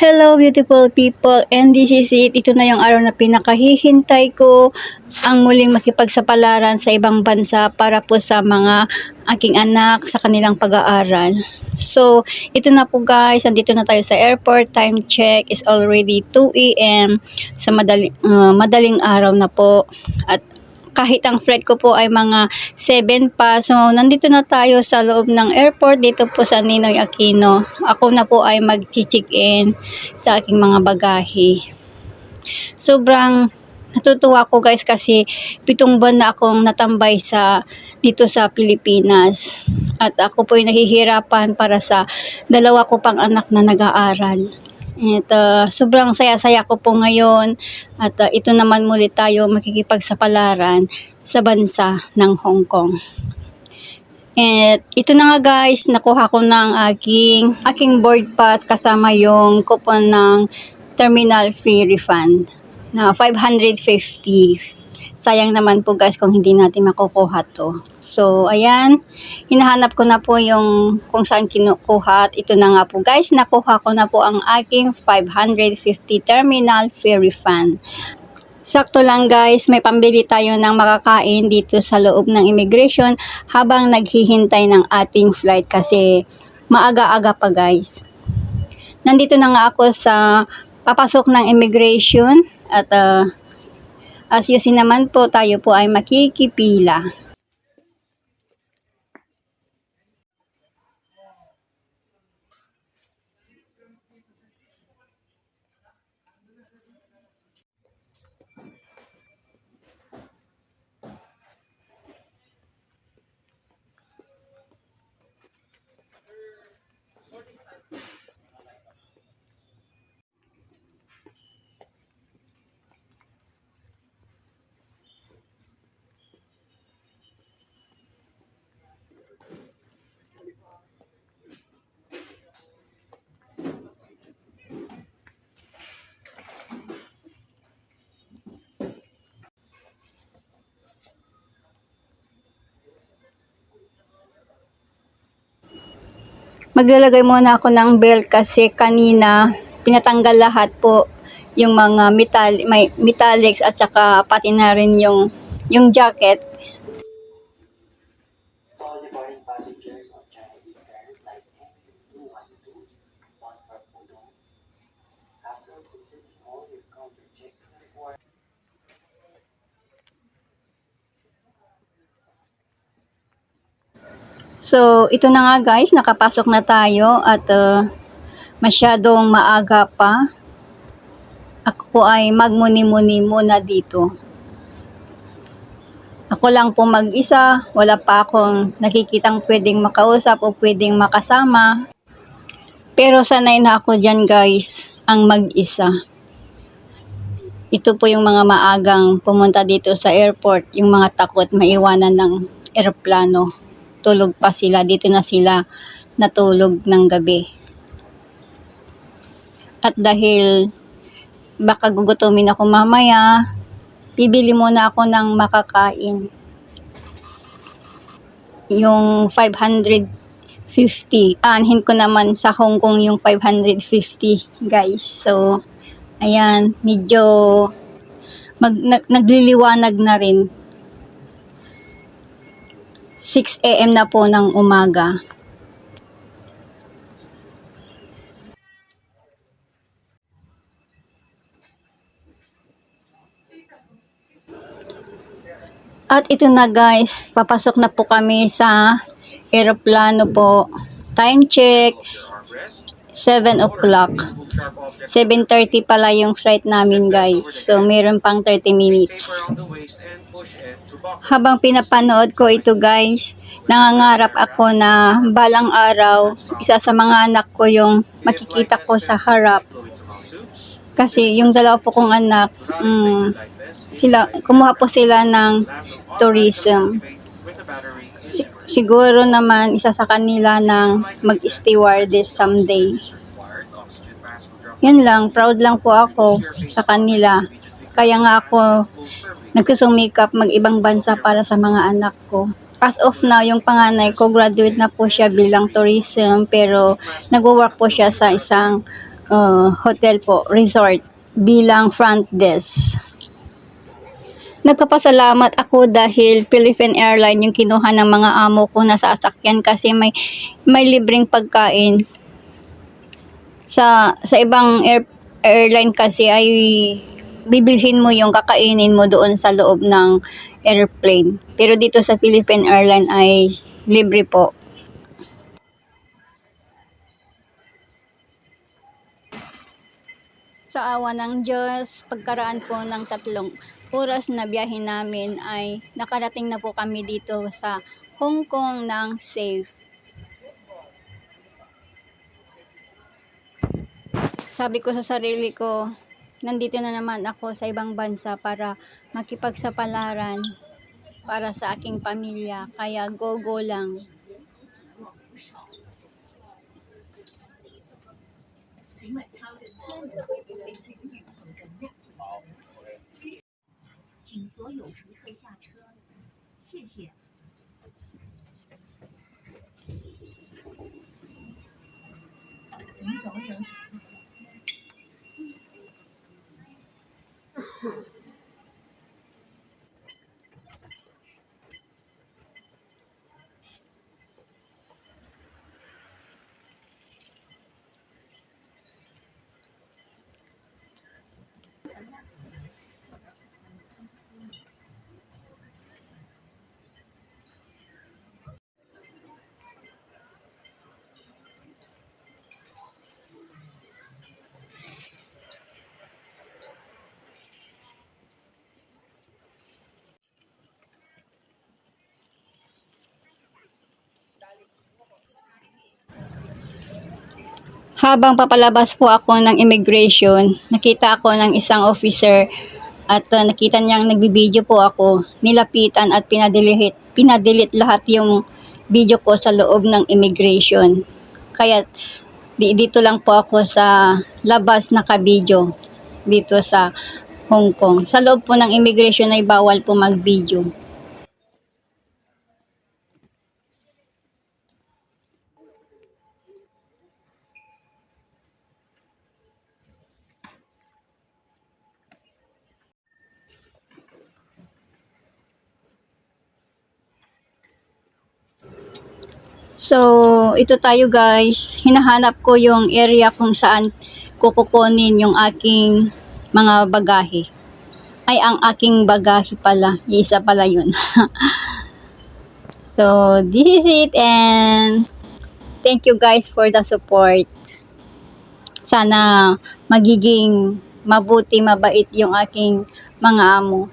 Hello beautiful people, and this is it. Ito na yung araw na pinakahihintay ko, ang muling makipagsapalaran sa ibang bansa para po sa mga aking anak sa kanilang pag-aaral. So, ito na po guys, andito na tayo sa airport. Time check is already 2 a.m. sa madaling araw na po. At kahit ang flight ko po ay mga 7 pa. So, nandito na tayo sa loob ng airport dito po sa Ninoy Aquino. Ako na po ay mag-check-in sa aking mga bagahe. Sobrang natutuwa ko guys kasi 7 buwan na akong natambay dito sa Pilipinas. At ako po ay nahihirapan para sa 2 ko pang anak na nag-aaral. At sobrang saya-saya ko po ngayon at ito naman muli tayo makikipagsapalaran sa bansa ng Hong Kong. At ito na nga guys, nakuha ko ng aking board pass kasama yung coupon ng terminal fee refund na 550. Sayang naman po guys kung hindi natin makukuha to. So, ayan. Hinahanap ko na po yung kung saan kinukuha. Ito na nga po guys. Nakuha ko na po ang aking 550 terminal fee refund. Sakto lang guys, may pambili tayo ng makakain dito sa loob ng immigration habang naghihintay ng ating flight kasi maaga-aga pa guys. Nandito na nga ako sa papasok ng immigration at as you see naman po, tayo po ay makikipila. Maglalagay muna ako ng belt kasi kanina pinatanggal lahat po yung mga metallics at saka pati na rin yung jacket. All departing passengers of China Eastern Flight NU212 bound for Pudong. After completing all your counter checks required. So, ito na nga guys, nakapasok na tayo at masyadong maaga pa. Ako po ay magmuni-muni muna dito. Ako lang po mag-isa, wala pa akong nakikitang pwedeng makausap o pwedeng makasama. Pero sanay na ako dyan guys, ang mag-isa. Ito po yung mga maagang pumunta dito sa airport, yung mga takot maiwanan ng eroplano. Tulog pa sila, dito na sila natulog ng gabi. At dahil baka gugutumin ako mamaya, bibili muna ako ng makakain. Yung 550, aanhin ko naman sa Hong Kong yung 550 guys. So, ayan, medyo nagliliwanag na rin. 6 a.m. na po ng umaga. At ito na guys, papasok na po kami sa eroplano po. Time check, 7 o'clock. 7:30 pala yung flight namin guys. So, meron pang 30 minutes. Habang pinapanood ko ito guys, nangangarap ako na balang araw, isa sa mga anak ko yung makikita ko sa harap. Kasi yung 2 po kong anak, kumuha po sila ng tourism. Siguro naman isa sa kanila ng mag-stewardess someday. Yan lang, proud lang po ako sa kanila. Kaya nga ako nagsusumikap mag-ibang bansa para sa mga anak ko. As of now, yung panganay ko, graduate na po siya bilang tourism, pero nag-work po siya sa isang hotel po, resort, bilang front desk. Nagpapasalamat ako dahil Philippine Airlines yung kinuha ng mga amo ko na sasakyan kasi may libreng pagkain. Sa ibang airline kasi ay bibilhin mo yung kakainin mo doon sa loob ng airplane. Pero dito sa Philippine Airlines ay libre po. Sa awa ng Diyos, pagkaraan po ng 3 oras na biyahe namin ay nakarating na po kami dito sa Hong Kong ng safe. Sabi ko sa sarili ko, nandito na naman ako sa ibang bansa para makipagsapalaran para sa aking pamilya. Kaya go lang. 请所有乘客下车，谢谢。Habang papalabas po ako ng immigration, nakita ako ng isang officer at nakita niyang nagbibideo po ako. Nilapitan at pinadelete lahat yung video ko sa loob ng immigration. Kaya dito lang po ako sa labas naka-video dito sa Hong Kong. Sa loob po ng immigration ay bawal po mag-video. So, ito tayo guys. Hinahanap ko yung area kung saan kukunin yung aking mga bagahe. Ay, ang aking bagahe pala. Isa pala yun. So, this is it and thank you guys for the support. Sana magiging mabuti, mabait yung aking mga amo.